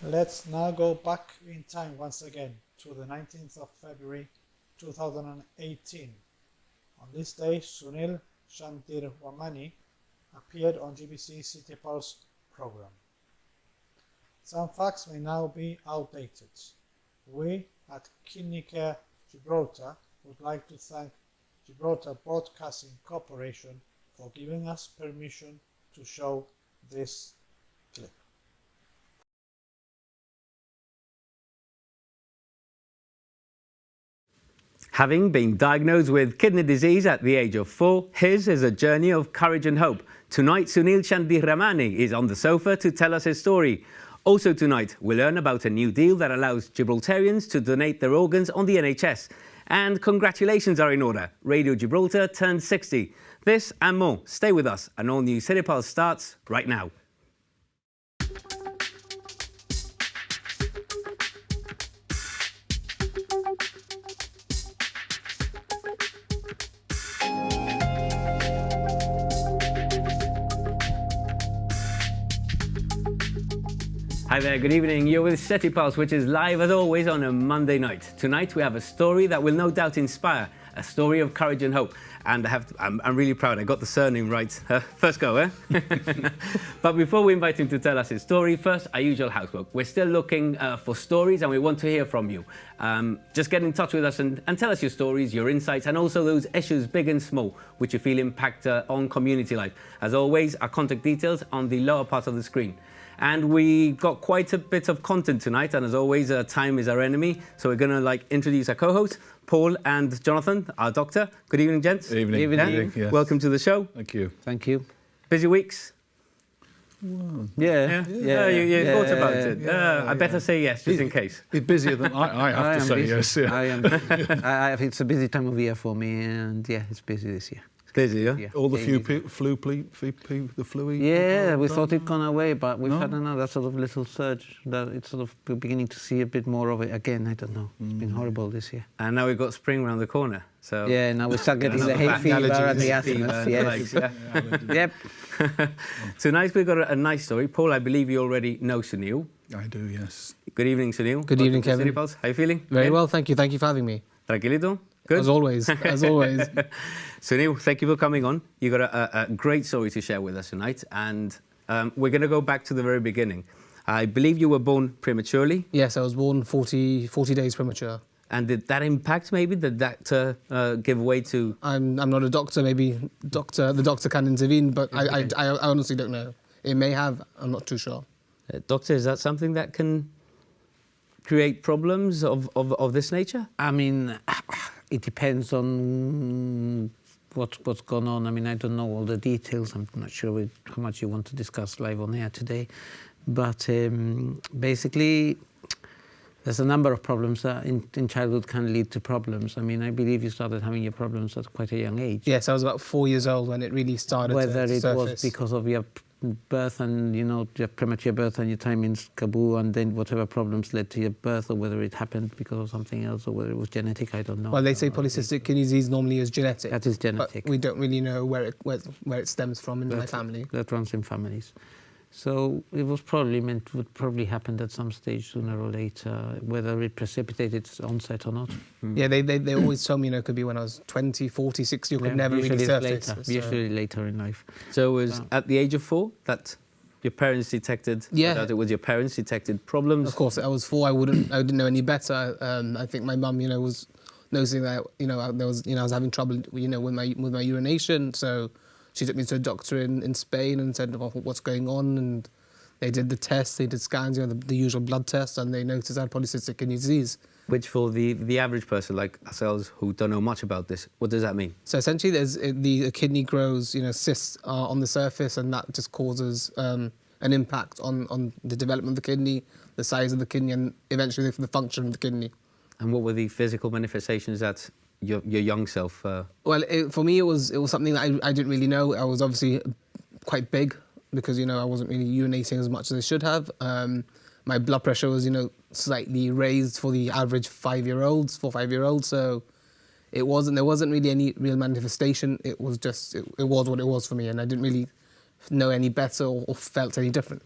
Let's now go back in time once again to the 19th of February 2018. On this day, Sunil Shantirwamani appeared on GBC City Pulse program. Some facts may now be outdated. We at Kidney Care Gibraltar would like to thank Gibraltar Broadcasting Corporation for giving us permission to show this clip. Having been diagnosed with kidney disease at the age of 4, his is a journey of courage and hope. Tonight, Sunil Shantirwamani is on the sofa to tell us his story. Also tonight, we'll learn about a new deal that allows Gibraltarians to donate their organs on the NHS. And congratulations are in order. Radio Gibraltar turned 60. This and more. Stay with us. An all-new City Pulse starts right now. Hi there, good evening. You're with City Pulse, which is live as always on a Monday night. Tonight we have a story that will no doubt inspire, a story of courage and hope. And I'm really proud, I got the surname right. First go, eh? But before we invite him to tell us his story, first, our usual housework. We're still looking for stories and we want to hear from you. Just get in touch with us and tell us your stories, your insights, and also those issues, big and small, which you feel impact on community life. As always, our contact details on the lower part of the screen. And we got quite a bit of content tonight, and as always, time is our enemy. So we're going to introduce our co-hosts, Paul and Jonathan, our doctor. Good evening, gents. Evening. Evening. Yes. Welcome to the show. Thank you. Thank you. Busy weeks? Well, Yeah. You thought about it. I better say yes, just in case. It's busier than I have to say busy. yes. Yeah. I am busy. It's a busy time of year for me, and yeah, it's busy this year. Busy, yeah? Yeah. All the Yeah, the flu. Yeah, we thought it'd gone away, but we've had another sort of little surge. That it's sort of we're beginning to see a bit more of it again. I don't know. It's been horrible this year. And now we've got spring around the corner. So Yeah, now we start getting the hay fever and the asthma. Yes. Yep. Tonight we've got a nice story. Paul, I believe you already know Sunil. I do, yes. Good evening, Sunil. Good evening, Welcome to City Kevin. Pulse. How are you feeling? Very Yeah? well, thank you. Thank you for having me. Tranquilito? Good? As always, as always. Sunil, thank you for coming on. You got a great story to share with us tonight, and we're going to go back to the very beginning. I believe you were born prematurely. Yes, I was born 40 days premature. And did that impact maybe? Did that give way to... I'm not a doctor, maybe the doctor can intervene, but I honestly don't know. It may have, I'm not too sure. Doctor, is that something that can create problems of this nature? I mean, it depends on what's gone on. I mean, I don't know all the details. I'm not sure how much you want to discuss live on air today. But basically, there's a number of problems that in childhood can lead to problems. I mean, I believe you started having your problems at quite a young age. Yes, I was about 4 years old when it really started Whether to it surface. was because of your birth and, your premature birth and your time in Kabul, and then whatever problems led to your birth, or whether it happened because of something else, or whether it was genetic, I don't know. Well, they say polycystic kidney disease normally is genetic. That is genetic. But we don't really know where it stems from in my family. That runs in families. So it was would probably happen at some stage sooner or later, whether it precipitated its onset or not. Yeah, they always tell me, it could be when I was 20, 40, 60, it could never really Usually surface. later, So- usually later in life. So it was at the age of 4 that your parents detected... Yeah. That it was your parents detected problems? Of course, I was 4. I didn't know any better. I think my mum, was noticing that I was having trouble, with my urination. So she took me to a doctor in Spain and said, well, what's going on? And they did the tests, they did scans, the usual blood tests, and they noticed I had polycystic kidney disease. Which for the average person like ourselves who don't know much about this, what does that mean? So essentially, the kidney grows, cysts are on the surface, and that just causes an impact on the development of the kidney, the size of the kidney, and eventually the function of the kidney. And what were the physical manifestations that your young self... Well, for me, it was something that I didn't really know. I was obviously quite big because, I wasn't really urinating as much as I should have. My blood pressure was, slightly raised for the average 5-year-olds, 5-year-olds. So there wasn't really any real manifestation. It was just, it was what it was for me. And I didn't really know any better or felt any different.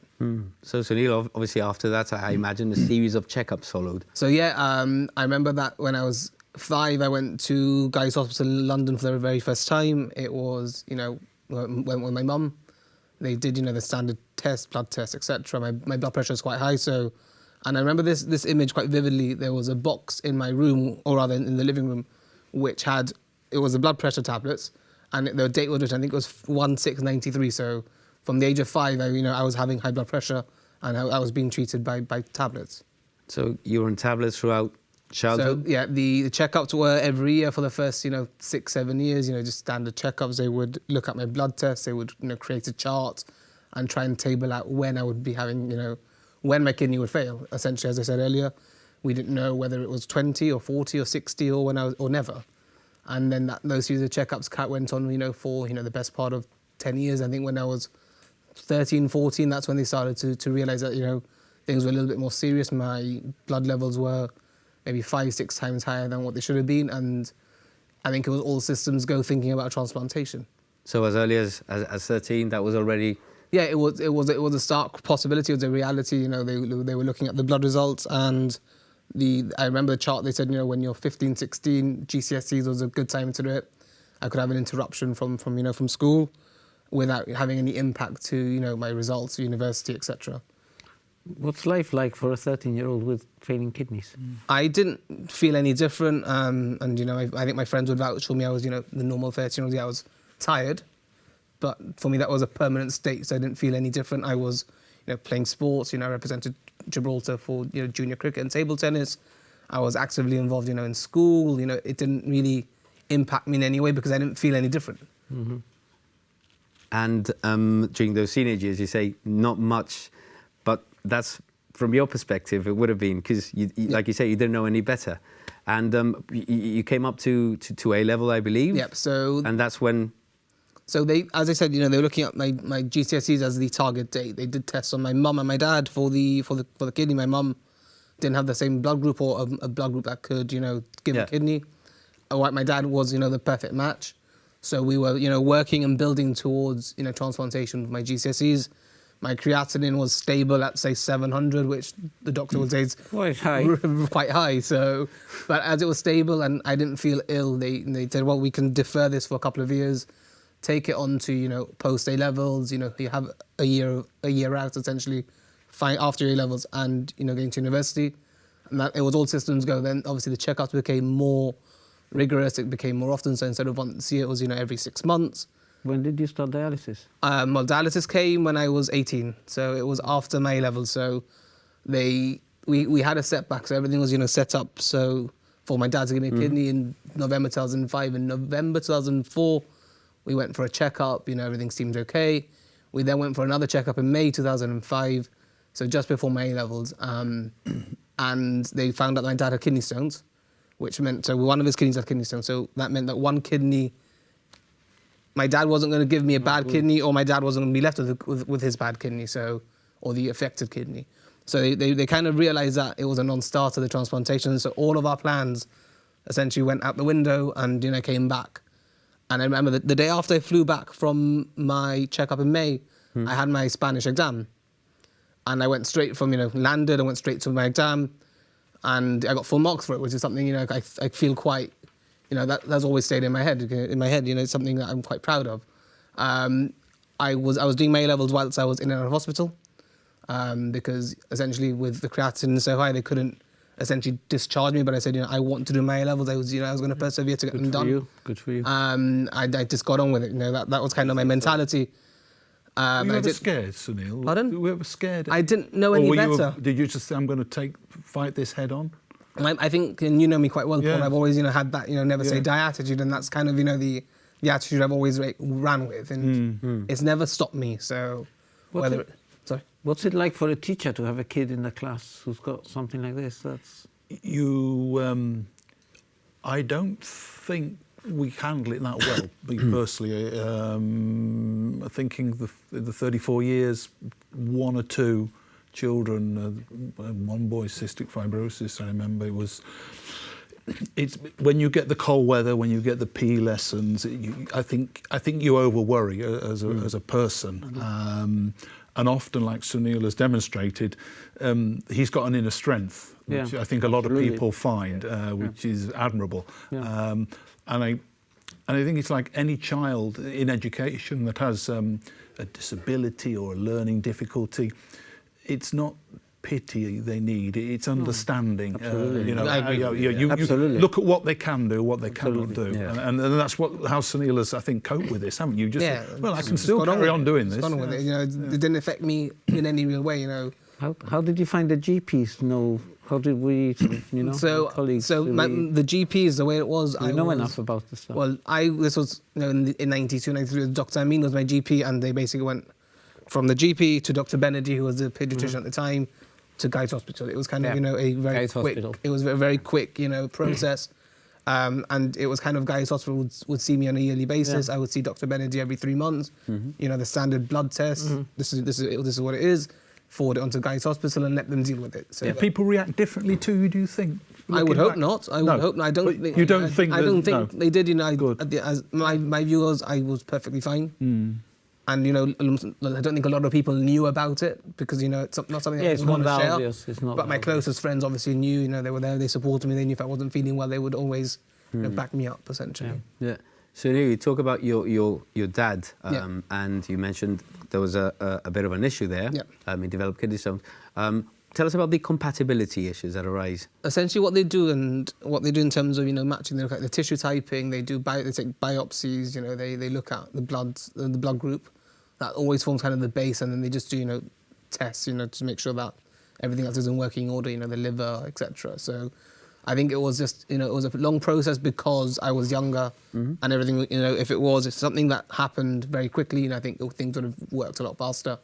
So Sunil, obviously after that, I imagine a series of checkups followed. So yeah, I remember that when I was 5, I went to Guy's Hospital in London for the very first time. It was, went with my mum. They did, the standard test, blood test, etc. My blood pressure was quite high, so, and I remember this image quite vividly. There was a box in my room, or rather in the living room, which it was the blood pressure tablets, and the date was written, I think it was 1693. So from the age of 5, I was having high blood pressure, and I was being treated by tablets. So you were on tablets throughout childhood? So yeah, the checkups were every year for the first 6-7 years. Just standard checkups. They would look at my blood tests. They would create a chart and try and table out when I would be having when my kidney would fail. Essentially, as I said earlier, we didn't know whether it was 20 or 40 or 60 or or never. And then those series of checkups went on for the best part of 10 years. I think when I was 13, 14, that's when they started to realize that things were a little bit more serious. My blood levels were maybe 5-6 times higher than what they should have been, and I think it was all systems go thinking about transplantation. So as early as 13, that was already... Yeah, it was a stark possibility. It was a reality. They were looking at the blood results, and I remember the chart. They said when you're 15, 16, GCSEs was a good time to do it. I could have an interruption from school without having any impact to my results, university, etc. What's life like for a 13-year-old with failing kidneys? I didn't feel any different, and I think my friends would vouch for me. I was the normal 13-year-old. I was tired, but for me that was a permanent state, so I didn't feel any different. I was playing sports. I represented Gibraltar for junior cricket and table tennis. I was actively involved in school. It didn't really impact me in any way because I didn't feel any different. Mm-hmm. And during those teenage years, you say not much, but that's, from your perspective, it would have been, because, like you say, you didn't know any better. And you came up to A level, I believe? Yep, so... And that's when... So they, as I said, they were looking at my GCSEs as the target date. They did tests on my mum and my dad for the kidney. My mum didn't have the same blood group or a blood group that could, give a kidney. My dad was, the perfect match. So we were, working and building towards, transplantation with my GCSEs. My creatinine was stable at, say, 700, which the doctor would say is quite high. Quite high. So, but as it was stable and I didn't feel ill, they said, well, we can defer this for a couple of years, take it on to, post A levels. You have a year out essentially, after A levels and going to university. And that it was all systems go. Then obviously the checkups became more rigorous. It became more often. So instead of once a year, it was every 6 months. When did you start dialysis? Well, dialysis came when I was 18, so it was after my A level. So we had a setback, so everything was set up. So for my dad to give me a kidney in November 2005, in November 2004, we went for a checkup. Everything seemed okay. We then went for another checkup in May 2005, so just before my A levels, and they found out that my dad had kidney stones, which meant one of his kidneys had kidney stones. So that meant that one kidney. My dad wasn't going to give me a bad kidney, or my dad wasn't going to be left with his bad kidney, or the affected kidney. So they kind of realised that it was a non-starter, the transplantation. So all of our plans essentially went out the window and came back. And I remember the day after I flew back from my checkup in May, I had my Spanish exam, and I went straight from landed. I went straight to my exam, and I got full marks for it, which is something I feel quite. That's always stayed in my head. It's something that I'm quite proud of. I was doing my A levels whilst I was in and out of hospital, because essentially with the creatinine so high, they couldn't essentially discharge me. But I said, I want to do my A levels. I was going to persevere to get them done. Good for you. I just got on with it. That was kind of my mentality. Were you ever scared, Sunil? Pardon? Were you ever scared? I didn't know any better. Did you just say, I'm going to fight this head on? I think, and you know me quite well, Paul, Yeah. I've always, had that, never say die attitude, and that's kind of, the attitude I've always ran with, and it's never stopped me, so sorry. What's it like for a teacher to have a kid in the class who's got something like this? I don't think we handle it that well, me personally. Thinking the 34 years, one or two children, one boy cystic fibrosis, I remember. it's when you get the cold weather, when you get the PE lessons. I think you over worry as a person, and often, like Sunil has demonstrated, he's got an inner strength, which I think a lot of people find, which is admirable. And I think it's like any child in education that has a disability or a learning difficulty. It's not pity they need, it's understanding. You know, you look at what they can do, what they cannot do, and that's how Sunil has, I think, coped with this, haven't you? Just well, I can still carry on doing this. With it. You know, it didn't affect me in any real way. You know. How did you find the GPs? How did we, you know, colleagues? So the GPs, the way it was, I know enough about this stuff. Well, this was, you know, in 92, 93. Dr. Amin was my GP, and they basically went from the GP to Dr. Benedy, who was the paediatrician at the time, to Guy's Hospital. It was kind of, you know, a very quick. It was a very quick, you know, process. And it was kind of Guy's Hospital would see me on a yearly basis. I would see Dr. Benedy every 3 months. You know, the standard blood test. This is what it is. Forward it onto Guy's Hospital and let them deal with it. So people react differently to you, do you think? I would hope not. I would hope not. I don't. You don't think? I don't think they did. You know, as my view was, I was perfectly fine. And you know, I don't think a lot of people knew about it because, you know, it's not something that it's want not to share. obvious. It's not. But my closest friends obviously knew. You know, they were there. They supported me. They knew if I wasn't feeling well, they would always you know, back me up. Essentially. Yeah. So you talk about your dad, and you mentioned there was a bit of an issue there. He developed kidney stones. Tell us about the compatibility issues that arise. Essentially, what they do in terms of, you know, matching, they look at the tissue typing. They take biopsies. You know, they look at the blood group. That always forms kind of the base, and then they just do, you know, tests, you know, to make sure that everything else is in working order. You know, the liver, etc. So I think it was just, you know, it was a long process because I was younger and everything, you know, if it's something that happened very quickly, you know, I think things would have worked a lot faster.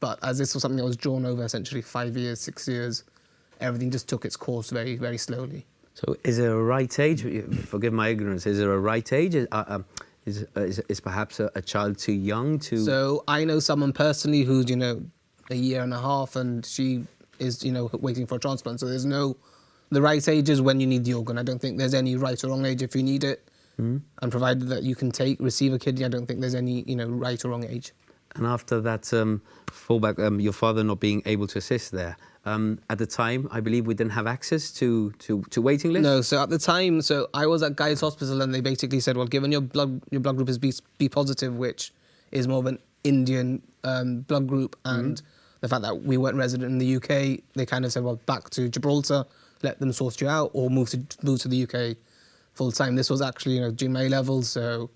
But as this was something that was drawn over essentially 5 years, 6 years, everything just took its course very, very slowly. So is there a right age? Forgive my ignorance. Is there a right age? Is perhaps a child too young to... So I know someone personally who's, you know, a year and a half and she is, you know, waiting for a transplant. So there's no... The right age is when you need the organ. I don't think there's any right or wrong age if you need it. And provided that you can receive a kidney, I don't think there's any, you know, right or wrong age. And after that fallback, your father not being able to assist there, at the time, I believe we didn't have access to waiting lists? No, so at the time, so I was at Guy's Hospital and they basically said, well, given your blood group is B positive, which is more of an Indian blood group, and the fact that we weren't resident in the UK, they kind of said, well, back to Gibraltar, let them sort you out, or move to the UK full time. This was actually, you know, during my A-levels, so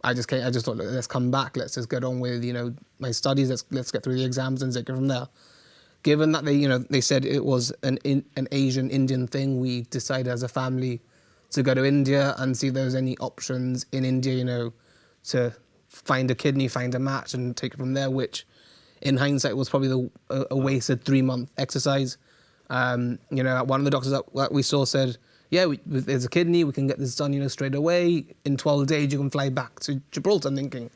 I just thought, let's come back, let's just get on with, you know, my studies, let's get through the exams and take it from there. Given that they said it was an Asian Indian thing, we decided as a family to go to India and see if there was any options in India, you know, to find a kidney, find a match, and take it from there. Which, in hindsight, was probably a wasted 3-month exercise. You know, one of the doctors that we saw said, yeah, there's a kidney, we can get this done, you know, straight away. In 12 days, you can fly back to Gibraltar. I'm thinking,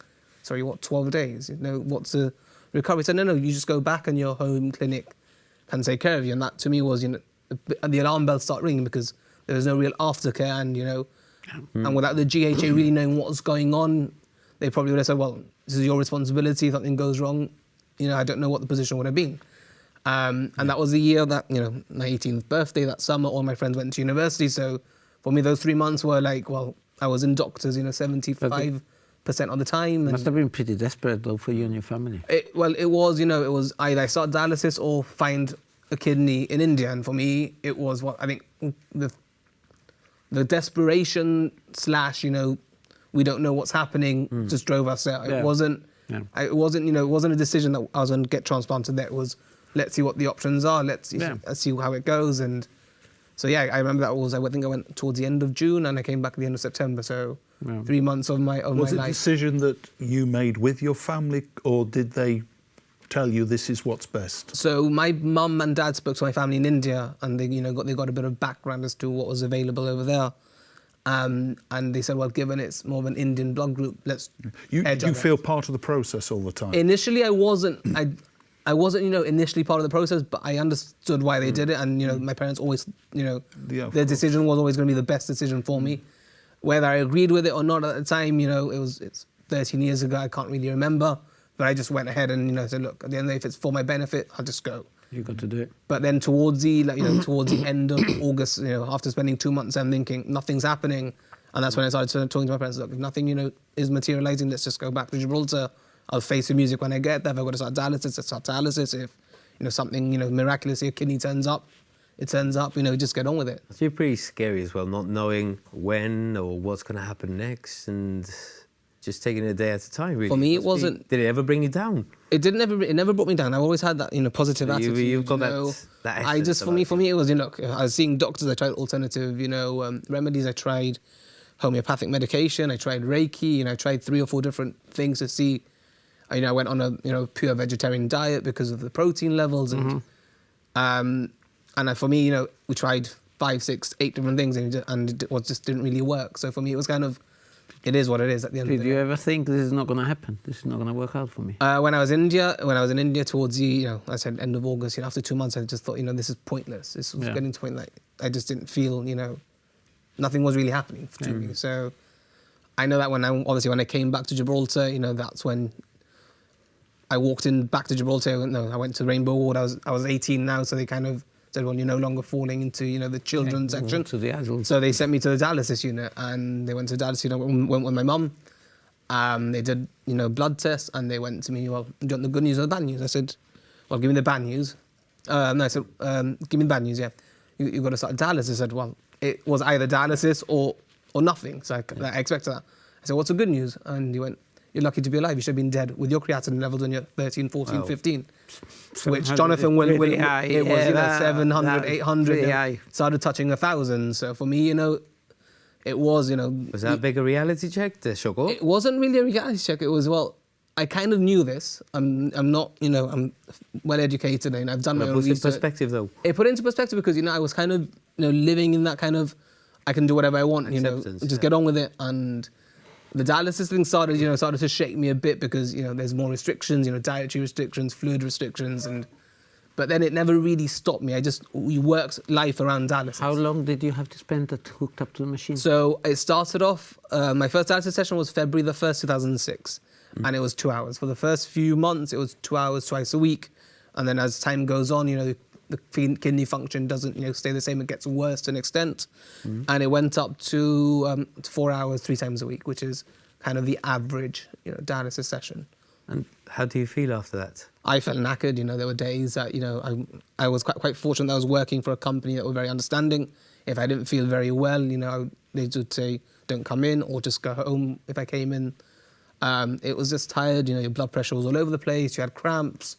sorry, what, 12 days? You know, what's the recovery? He said, no, you just go back and your home clinic can take care of you. And that, to me, was, you know, the alarm bells start ringing because there was no real aftercare and, you know, and without the GHA really knowing what's going on, they probably would have said, well, this is your responsibility. If something goes wrong, you know, I don't know what the position would have been. And that was the year that, you know, my 18th birthday, that summer, all my friends went to university. So for me, those 3 months were like, well, I was in doctors, you know, 75% of the time. Must have been pretty desperate, though, for you and your family. It was, you know, it was either I start dialysis or find a kidney in India. And for me, it was what I think the desperation / you know, we don't know what's happening just drove us there. It wasn't, you know, it wasn't a decision that I was going to get transplanted. That was, let's see what the options are. Let's see how it goes. And so, yeah, I remember that was, I think I went towards the end of June and I came back at the end of September. So 3 months of my life. Was it a decision that you made with your family, or did they tell you this is what's best? So my mum and dad spoke to my family in India, and they, you know, they got a bit of background as to what was available over there. And they said, well, given it's more of an Indian blood group, let's You feel part of the process all the time? Initially, I wasn't. I wasn't, initially part of the process, but I understood why they did it, and my parents always, Yeah, of their course. decision was always going to be the best decision for me. Whether I agreed with it or not at the time, it's 13 years ago. I can't really remember, but I just went ahead and said, look, at the end of the day, if it's for my benefit, I'll just go. You got to do it. But then towards the towards the end of August, after spending 2 months, I'm thinking nothing's happening, and that's when I started talking to my parents. Look, if nothing is materializing, let's just go back to Gibraltar. I'll face the music when I get there. If I've got to start dialysis, let's start dialysis. If something miraculously a kidney turns up, it turns up. Just get on with it. It's been pretty scary as well, not knowing when or what's going to happen next, and just taking it a day at a time. Really. For me, it wasn't. Did it ever bring you down? It never brought me down. I always had that positive attitude. You've got that. I just for me it was look. I was seeing doctors. I tried alternative remedies. I tried homeopathic medication. I tried Reiki. I tried 3 or 4 different things to see. I went on a pure vegetarian diet because of the protein levels, and for me we tried 5, 6, 8 different things, and it just didn't really work. So for me it was kind of. It is what it is at the end of the day. Did you ever think this is not going to happen? This is not going to work out for me? When I was in India towards the, I said end of August, after 2 months, I just thought, this is pointless. This was getting to a point like I just didn't feel, nothing was really happening to me. So I know that when I came back to Gibraltar, that's when I walked in back to Gibraltar. I went to Rainbow Ward. I was 18 now, so they kind of said, well, you're no longer falling into, the children's section. To the adults. So they sent me to the dialysis unit, and they went to the dialysis unit, went with my mum. They did, blood tests, and they went to me, well, do you want the good news or the bad news? I said, well, give me the bad news. I said, give me the bad news, yeah. You've got to start dialysis. I said, well, it was either dialysis or nothing. So I expected that. I said, what's the good news? And he went, you're lucky to be alive. You should have been dead with your creatinine levels when you're 13, 14, 15. Which Jonathan will, really high. it was, 700, 800. Really high. Started touching 1,000. So for me, it was, Was that a bigger reality check, the sugar? It wasn't really a reality check. It was, well, I kind of knew this. I'm not, I'm well educated and I've done my own What's research. in perspective, though? It put it into perspective because, I was kind of, living in that kind of, I can do whatever I want, Acceptance, just get on with it. And the dialysis thing started to shake me a bit because, there's more restrictions, dietary restrictions, fluid restrictions, but then it never really stopped me. We worked life around dialysis. How long did you have to spend hooked up to the machine? So it started off, my first dialysis session was February the 1st, 2006, and it was 2 hours. For the first few months, it was 2 hours twice a week, and then as time goes on, the kidney function doesn't, stay the same. It gets worse to an extent, and it went up to 4 hours 3 times a week, which is kind of the average, dialysis session. And how do you feel after that? I felt knackered. There were days that I was quite fortunate that I was working for a company that were very understanding. If I didn't feel very well, they would say don't come in or just go home. If I came in, it was just tired. Your blood pressure was all over the place. You had cramps.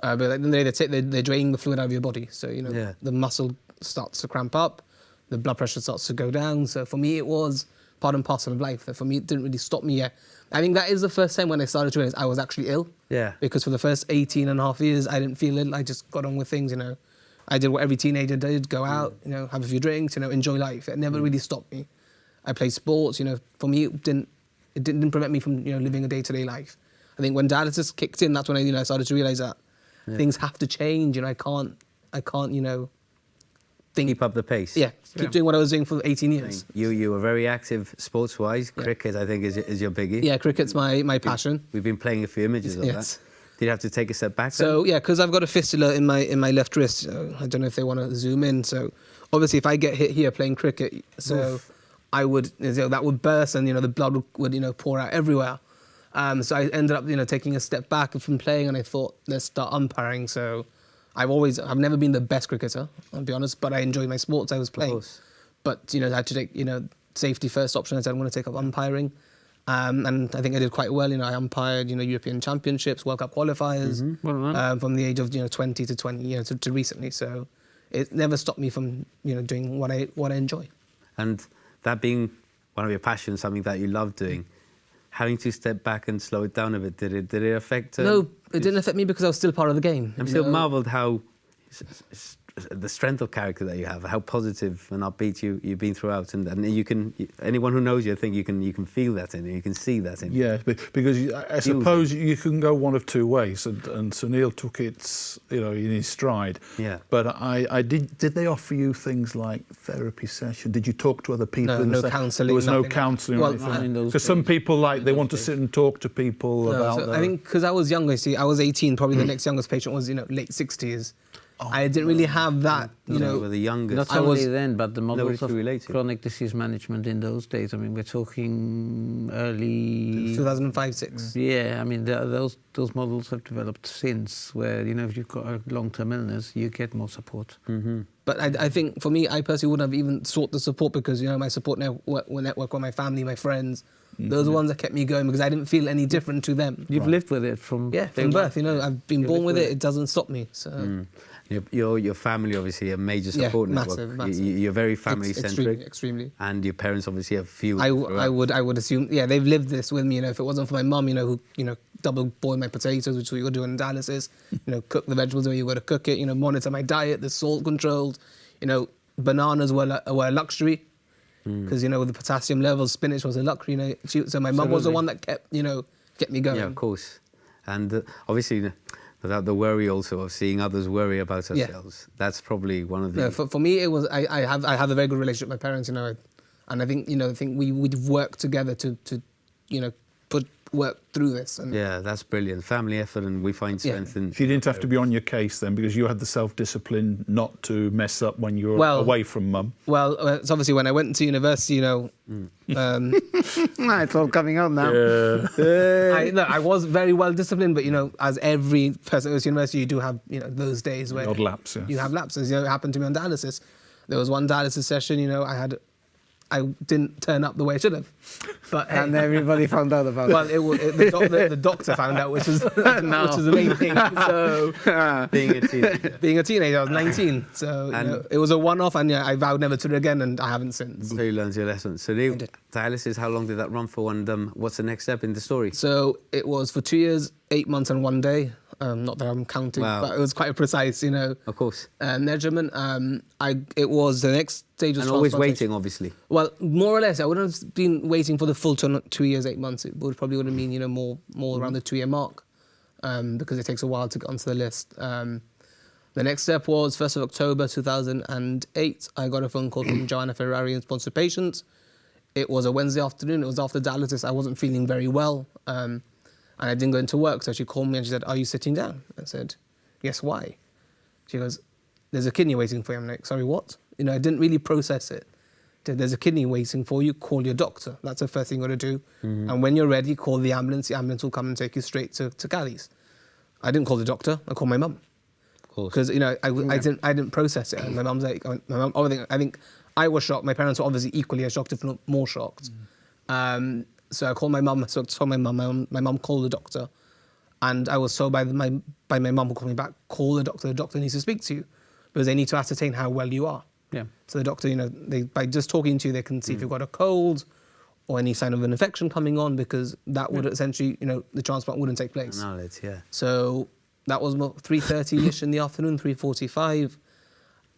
But at the end of the day, they're draining the fluid out of your body. So, the muscle starts to cramp up, the blood pressure starts to go down. So for me, it was part and parcel of life. For me, it didn't really stop me yet. I think that is the first time when I started to realize I was actually ill. Yeah. Because for the first 18 and a half years, I didn't feel ill. I just got on with things, I did what every teenager did, go out, have a few drinks, enjoy life. It never really stopped me. I played sports, for me, it didn't prevent me from, living a day-to-day life. I think when dialysis kicked in, that's when I started to realize that things have to change, I can't, Keep up the pace. Yeah, keep doing what I was doing for 18 years. You were very active sports-wise. Yeah. Cricket, I think, is your biggie. Yeah, cricket's my passion. We've been playing a few images of Yes. that. Did you have to take a step back? So yeah, because I've got a fistula in my left wrist. I don't know if they want to zoom in. So obviously, if I get hit here playing cricket, I would that would burst and the blood would pour out everywhere. So I ended up taking a step back from playing, and I thought let's start umpiring. So I've never been the best cricketer, I'll be honest, but I enjoyed my sports I was playing. But I had to take safety first option. I said I'm going to take up umpiring. And I think I did quite well. I umpired, European Championships, World Cup qualifiers, from the age of 20 to 20, to recently. So it never stopped me from doing what I enjoy. And that being one of your passions, something that you love doing, having to step back and slow it down a bit, did it affect? No, it didn't affect me because I was still part of the game. I'm still marvelled how the strength of character that you have, how positive and upbeat you've been throughout, and you can, anyone who knows you, I think you can feel that in you, you can see that in you. Yeah, because I suppose you can go one of two ways, and Sunil took it, in his stride. Yeah. But did they offer you things like therapy session? Did you talk to other people? No counselling. There was no nothing. counselling. Well, Because some people they want to sit and talk to people about. So I think because I was younger, see, I was 18. Probably the next youngest patient was late 60s. I didn't really have that, You were the youngest. Not I only was- then, but the Nobody models to of relate to. chronic disease management in those days. I mean, we're talking early 2005-6. Yeah, I mean, those models have developed since, where if you've got a long-term illness, you get more support. But I think for me, I personally wouldn't have even sought the support because my support network with my family, my friends, those are the ones that kept me going because I didn't feel any different to them. You've lived with it from From birth. I've been born with with it. It doesn't stop me. So Your family obviously a major support network. massive. You're very family centric, Extremely. and your parents obviously have fueled. I would assume, they've lived this with me. If it wasn't for my mum, who double boil my potatoes, which we were doing in dialysis, cook the vegetables the way you got to cook it, monitor my diet, the salt controlled, bananas were a luxury because with the potassium levels, spinach was a luxury. So my mum was the one that kept me going. Yeah, of course, and obviously. Without the worry also of seeing others worry about ourselves. That's probably one of the... No, for me, it was I have a very good relationship with my parents, and I think we'd work together to put work through this. And Yeah, that's brilliant. Family effort, and we find strength in... So you didn't have to be on your case then, because you had the self-discipline not to mess up when you were away from mum. Well, it's obviously when I went to university, It's all coming out now. I was very well disciplined, but as every person who goes to university, you do have those days where Odd lapse, yes. you have lapses. It happened to me on dialysis. There was one dialysis session, I didn't turn up the way I should have. But And everybody found out about well, the doctor found out, which was the main thing. So Being a teenager. being a teenager, I was 19, so it was a one-off, and I vowed never to do it again, and I haven't since. So you learned your lesson. So dialysis, how long did that run for, and what's the next step in the story? So it was for 2 years, 8 months, and 1 day. Not that I'm counting, Wow. but it was quite a precise, Of course. measurement. It was the next stage of And always transplantation. waiting, obviously. Well, more or less, I wouldn't have been waiting for the full 2 years, 8 months. It would probably mean more around the 2 year mark, because it takes a while to get onto the list. The next step was 1st of October 2008. I got a phone call from Joanna Ferrari and sponsored patients. It was a Wednesday afternoon. It was after dialysis. I wasn't feeling very well, and I didn't go into work. So she called me and she said, "Are you sitting down?" I said, "Yes, why?" She goes, "There's a kidney waiting for you." I'm like, "Sorry, what?" I didn't really process it. There's a kidney waiting for you, call your doctor. That's the first thing you got to do. And when you're ready, call the ambulance. The ambulance will come and take you straight to Cali's. I didn't call the doctor, I called my mum. Of course. Because, I didn't process it. And my mum's like, I think I was shocked. My parents were obviously equally as shocked, if not more shocked. So I called my mum, so I told my mum. My mum called the doctor. And I was told by my mum who called me back, call the doctor needs to speak to you. Because they need to ascertain how well you are. Yeah. So the doctor, by just talking to you, they can see if you've got a cold or any sign of an infection coming on, because that would essentially, the transplant wouldn't take place. Knowledge, yeah. So that was 3:30ish in the afternoon, 3:45.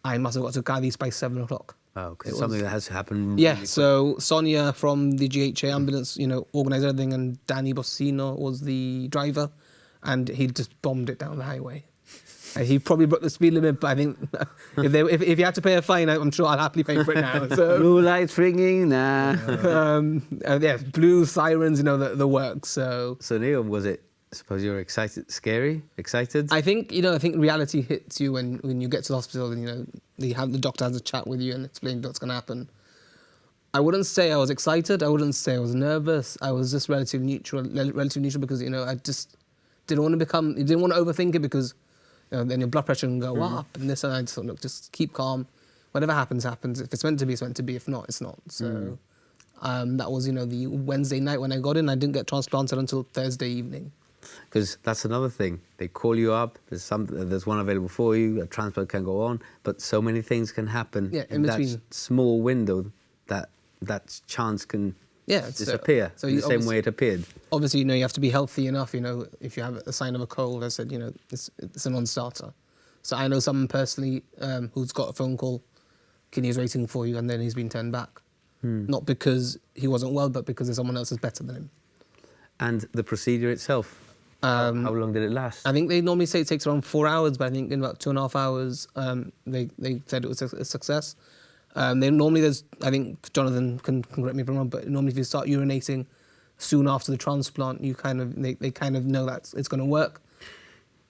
I must have got to Cadiz by 7 o'clock. Wow, because something that has to happen. Yeah, really so Sonia from the GHA ambulance, organised everything, and Danny Bossino was the driver, and he just bombed it down the highway. He probably broke the speed limit, but I think if you had to pay a fine, I'm sure I'll happily pay for it now. So, Blue lights ringing, nah. blue sirens, the works. So Neil, was it? I suppose you were excited, scary, excited. I think reality hits you when you get to the hospital, and the doctor has a chat with you and explains what's going to happen. I wouldn't say I was excited. I wouldn't say I was nervous. I was just relatively neutral because I just didn't want to overthink it, because then your blood pressure can go up and this, and I just thought, look, just keep calm. Whatever happens, happens. If it's meant to be, it's meant to be. If not, it's not. So that was, the Wednesday night when I got in. I didn't get transplanted until Thursday evening. Because that's another thing. They call you up. There's one available for you. A transplant can go on, but so many things can happen in that between. small window. That chance can disappear in the same way it appeared. Obviously, you have to be healthy enough. If you have a sign of a cold, I said, it's a non-starter. So I know someone personally who's got a phone call, kidneys waiting for you, and then he's been turned back. Not because he wasn't well, but because there's someone else who's better than him. And the procedure itself, how long did it last? I think they normally say it takes around 4 hours, but I think in about 2.5 hours, they said it was a success. They normally there's, I think Jonathan can correct me if I'm wrong, but normally if you start urinating soon after the transplant, they kind of know that it's going to work.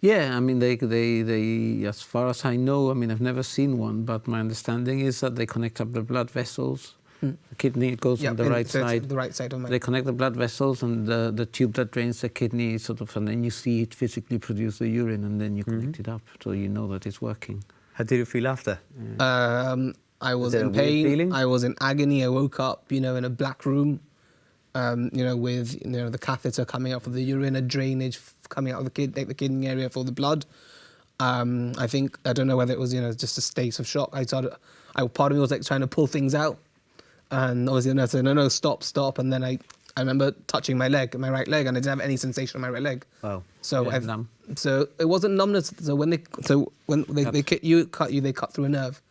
Yeah, I mean, they, as far as I know, I mean, I've never seen one, but my understanding is that they connect up the blood vessels. The kidney goes on the right side. The right side of my. They connect the blood vessels and the tube that drains the kidney, sort of, and then you see it physically produce the urine, and then you connect it up, so you know that it's working. How did you feel after? I was it a in weird pain. feeling? I was in agony. I woke up, in a black room, with the catheter coming out for the urine, a drainage coming out of the kidney area for the blood. I think I don't know whether it was just a state of shock. Part of me was like trying to pull things out, and obviously the nurse said no, stop, and then I remember touching my right leg, and I didn't have any sensation on my right leg. Wow. So Yeah, numb. So it wasn't numbness. So when they cut you, they cut through a nerve.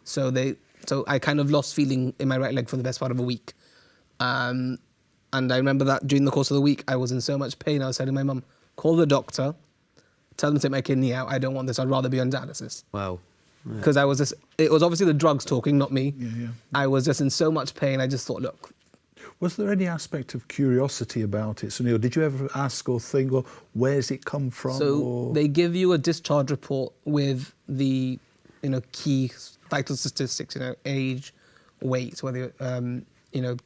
So I kind of lost feeling in my right leg for the best part of a week. And I remember that during the course of the week, I was in so much pain. I was telling my mum, call the doctor, tell them to take my kidney out. I don't want this. I'd rather be on dialysis. Wow. Because it was obviously the drugs talking, not me. Yeah. I was just in so much pain. I just thought, look. Was there any aspect of curiosity about it, Sunil? Did you ever ask or think, or where's it come from? So they give you a discharge report with the, key vital statistics, age, weight, whether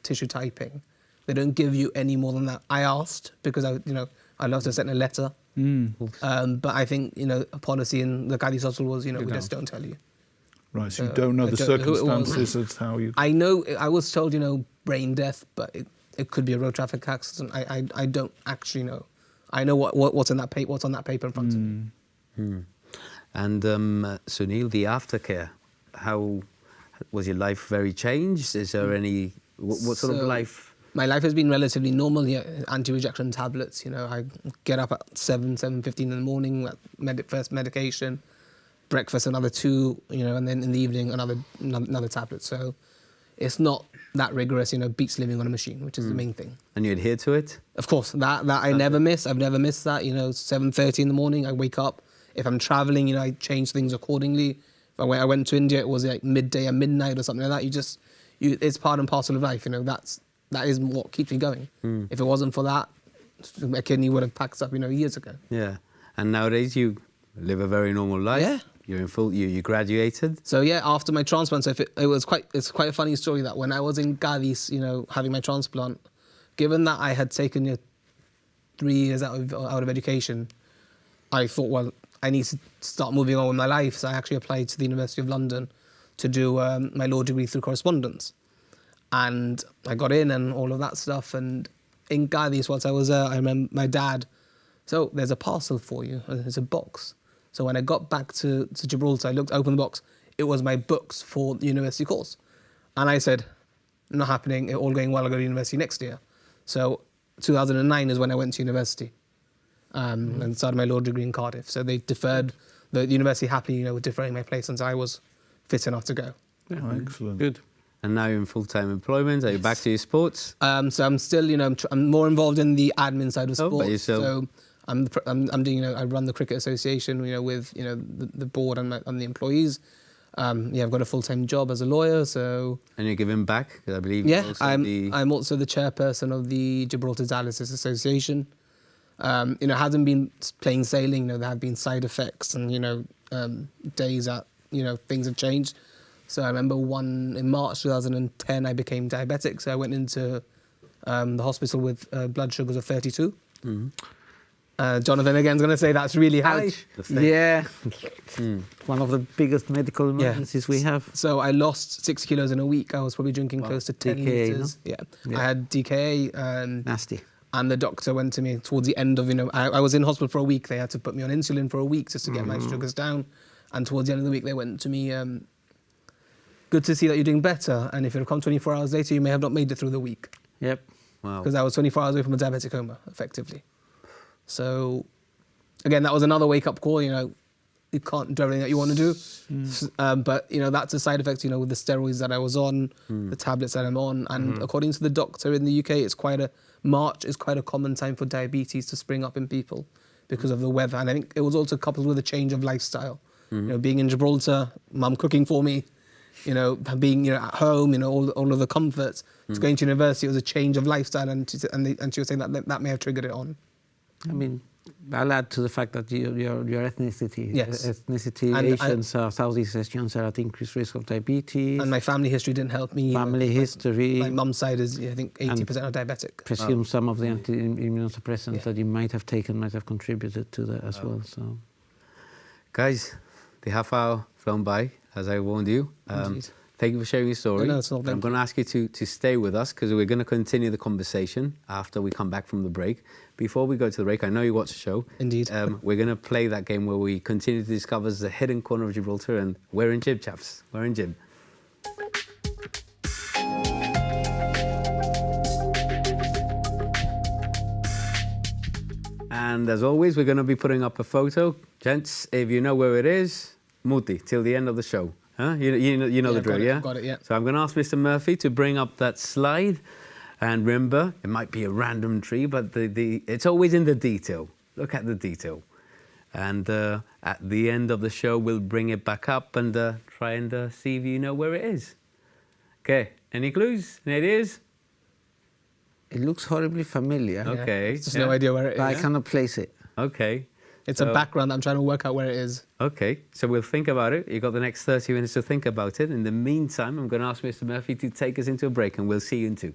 tissue typing. They don't give you any more than that. I asked because I lost to send a letter. But I think a policy in the Cadiz hospital was we just don't tell you. Right, so you don't know the circumstances of how you... I know, I was told, brain death, but it could be a road traffic accident. I don't actually know. I know what's on that paper in front of me. And Sunil, the aftercare, how was your life very changed? Is there any, what sort of life? My life has been relatively normal. Anti-rejection tablets. I get up at 7:15 in the morning. First medication, breakfast another 2. And then in the evening another tablet. So it's not that rigorous. Beats living on a machine, which is the main thing. And you adhere to it? Of course, that I never miss. I've never missed that. 7:30 in the morning, I wake up. If I'm traveling, I change things accordingly. If I went to India, it was like midday or midnight or something like that. It's part and parcel of life. That is what keeps me going. If it wasn't for that, my kidney would have packed up, years ago. Yeah. And nowadays you live a very normal life. Yeah. You're in full. You graduated. So yeah, after my transplant, it's quite a funny story that when I was in Cadiz, having my transplant, given that I had taken 3 years out of education, I thought, well, I need to start moving on with my life. So I actually applied to the University of London to do my law degree through correspondence. And I got in and all of that stuff. And in Cadiz, once I was there, I remember my dad, so there's a parcel for you. There's a box. So when I got back to Gibraltar, I opened the box. It was my books for the university course. And I said, not happening. All going well, I'll go to university next year. So 2009 is when I went to university and started my law degree in Cardiff. So they deferred, the university happily, were deferring my place until I was fit enough to go. Yeah, excellent. Good. And now you're in full-time employment. Are you back to your sports? So I'm still, I'm more involved in the admin side of sports. But you're still... So I'm doing, I run the cricket association, with, the board and the employees. I've got a full-time job as a lawyer, so... And you're giving back, I believe. Yeah, I'm also the chairperson of the Gibraltar Dialysis Association. It hasn't been plain sailing, there have been side effects and, days that, things have changed. So I remember in March 2010, I became diabetic. So I went into the hospital with blood sugars of 32. Jonathan again's going to say that's really high. Yeah. One of the biggest medical emergencies we have. So I lost 6 kilos in a week. I was probably drinking close to 10 DKA, litres. Yeah. I had DKA. Nasty. And the doctor went to me towards the end of, I was in hospital for a week. They had to put me on insulin for a week just to get my sugars down. And towards the end of the week, they went to me, good to see that you're doing better. And if you'd have come 24 hours later, you may have not made it through the week. Yep. Wow. Because I was 24 hours away from a diabetic coma, effectively. So, again, that was another wake-up call, you can't do everything that you want to do. But you know, that's a side effect. You know, with the steroids that I was on, the tablets that I'm on, and according to the doctor in the UK, March is quite a common time for diabetes to spring up in people because of the weather. And I think it was also coupled with a change of lifestyle. You know, being in Gibraltar, mum cooking for me, you know, being, you know, at home, you know, all of the comforts. To going to university, it was a change of lifestyle, and she was saying that may have triggered it on. I mean, I'll add to the fact that your ethnicity, Yes. Asians, Southeast Asians are at increased risk of diabetes. And my family history didn't help me. Family history. My mum's side is, I think, 80% are diabetic. Presume some of the anti-immunosuppressants that you might have taken might have contributed to that as well. So, Guys, the half hour flown by, as I warned you. Thank you for sharing your story. No, it's all I'm going to ask you to stay with us because we're going to continue the conversation after we come back from the break. Before we go to the break, I know you watch the show. Indeed. We're going to play that game where we continue to discover the hidden corner of Gibraltar, and we're in Gib, chaps. We're in Gib. And as always, we're going to be putting up a photo. Gents, if you know where it is, muti, till the end of the show. Huh? You know the drill, yeah? Got it, yeah. So I'm going to ask Mr. Murphy to bring up that slide. And remember, it might be a random tree, but it's always in the detail. Look at the detail. And at the end of the show, we'll bring it back up and try and see if you know where it is. Okay, any clues? Any ideas? it looks horribly familiar. Okay. Just no idea where it is. But I cannot place it. Okay. It's a background. I'm trying to work out where it is. Okay, so we'll think about it. You've got the next 30 minutes to think about it. In the meantime, I'm going to ask Mr. Murphy to take us into a break, and we'll see you in 2.